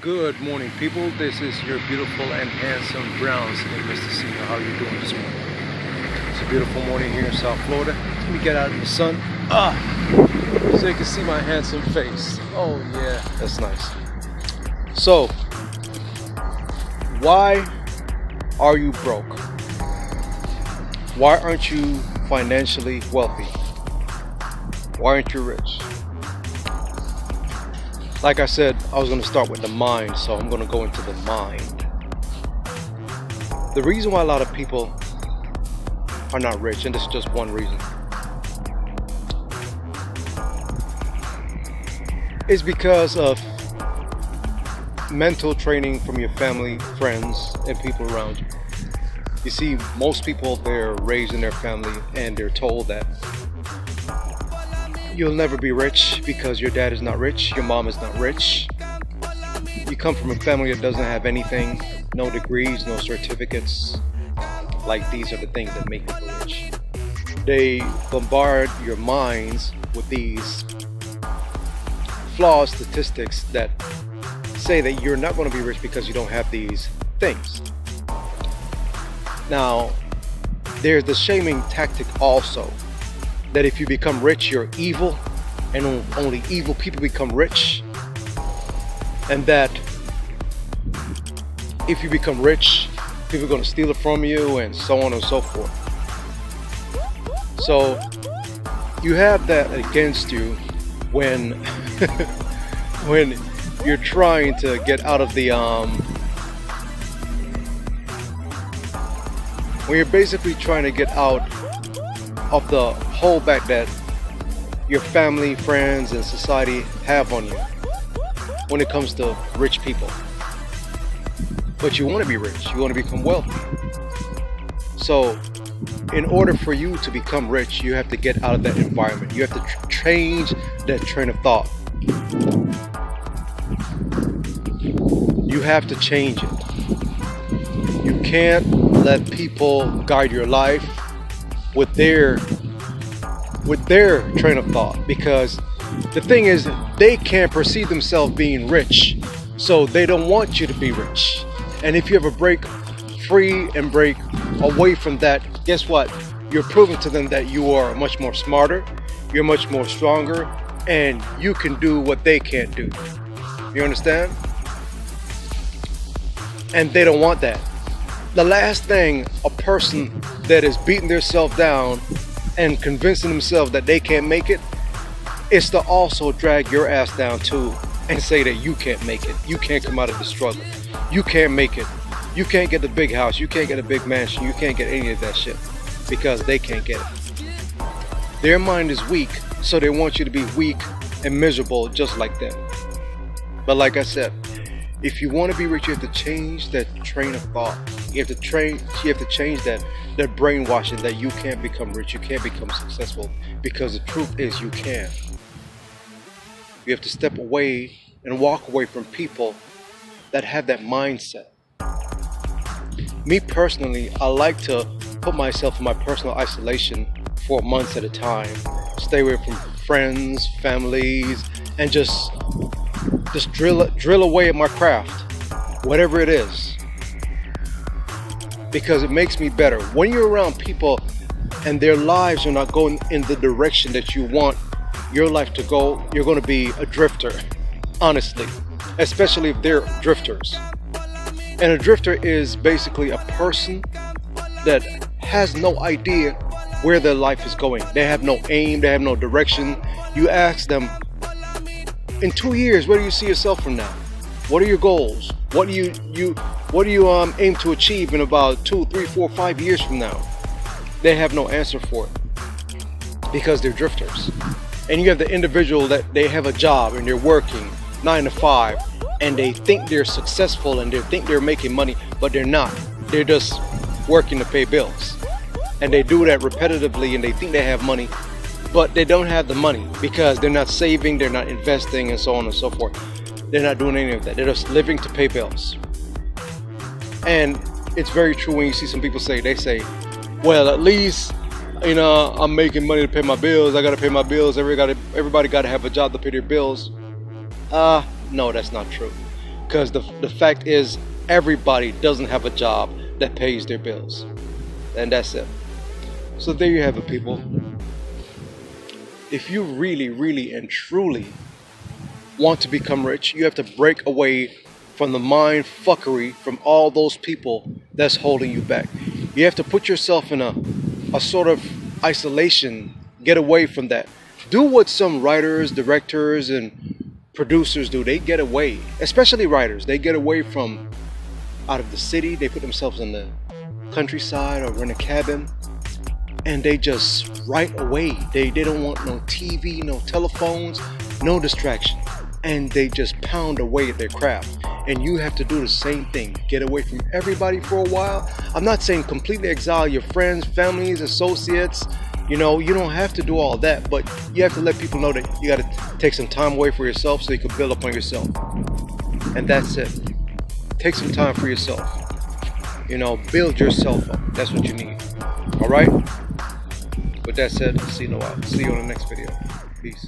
Good morning, people. This is your beautiful and handsome Browns in Mr. Cno. How are you doing this morning? It's a beautiful morning here in South Florida. Let me get out in the sun. So you can see my handsome face. Oh yeah, that's nice. So, why are you broke? Why aren't you financially wealthy? Why aren't you rich? Like I said, I was going to start with the mind, so I'm going to go into the mind. The reason why a lot of people are not rich, and this is just one reason, is because of mental training from your family, friends, and people around you. You see, most people, they're raised in their family and they're told that you'll never be rich because your dad is not rich, your mom is not rich. You come from a family that doesn't have anything, no degrees, no certificates. Like, these are the things that make people rich. They bombard your minds with these flawed statistics that say that you're not going to be rich because you don't have these things. Now, there's the shaming tactic also, that if you become rich, you're evil, and only evil people become rich, and that if you become rich, people are going to steal it from you, and so on and so forth. So you have that against you when when you're trying to get out of the when you're basically trying to get out of the holdback that your family, friends, and society have on you when it comes to rich people. But you want to be rich, you want to become wealthy. So in order for you to become rich, you have to get out of that environment. You have to change that train of thought. You have to change it. You can't let people guide your life with their train of thought, because the thing is, they can't perceive themselves being rich, so they don't want you to be rich. And if you ever break free and break away from that, guess what? You're proving to them that you are much more smarter, you're much more stronger, and you can do what they can't do. You understand? And they don't want that. The last thing a person that is beating themselves down and convincing themselves that they can't make it is to also drag your ass down too and say that you can't make it. You can't come out of the struggle. You can't make it. You can't get the big house. You can't get a big mansion. You can't get any of that shit because they can't get it. Their mind is weak, so they want you to be weak and miserable just like them. But like I said, if you want to be rich, you have to change that train of thought. You have to change that brainwashing that you can't become rich, you can't become successful, because the truth is you can. You have to step away and walk away from people that have that mindset. Me personally, I like to put myself in my personal isolation for months at a time. Stay away from friends, families, and just drill away at my craft, whatever it is, because it makes me better. When you're around people and their lives are not going in the direction that you want your life to go, you're going to be a drifter, honestly, especially if they're drifters. And a drifter is basically a person that has no idea where their life is going. They have no aim, they have no direction. You ask them, in 2 years, where do you see yourself from now? What are your goals? What do you aim to achieve in about 2, 3, 4, 5 years from now? They have no answer for it because they're drifters. And you have the individual that they have a job and they're working 9 to 5 and they think they're successful and they think they're making money, but they're not. They're just working to pay bills. And they do that repetitively and they think they have money, but they don't have the money because they're not saving, they're not investing, and so on and so forth. They're not doing any of that. They're just living to pay bills. And it's very true when you see some people they say, well, at least, I'm making money to pay my bills. I got to pay my bills. Everybody got to have a job to pay their bills. No, that's not true. Because the fact is, everybody doesn't have a job that pays their bills. And that's it. So there you have it, people. If you really, really, and truly want to become rich, you have to break away from the mind fuckery from all those people that's holding you back. You have to put yourself in a sort of isolation, get away from that. Do what some writers, directors, and producers do. They get away, especially writers. They get away from out of the city. They put themselves in the countryside or in a cabin, and they just write away. They don't want no TV, no telephones, no distraction, and they just pound away at their craft. And you have to do the same thing. Get away from everybody for a while. I'm not saying completely exile your friends, families, associates. You know, you don't have to do all that, but you have to let people know that you got to take some time away for yourself so you can build up on yourself. And that's it. Take some time for yourself. You know, build yourself up. That's what you need. All right? With that said, I'll see you in a while. See you on the next video. Peace.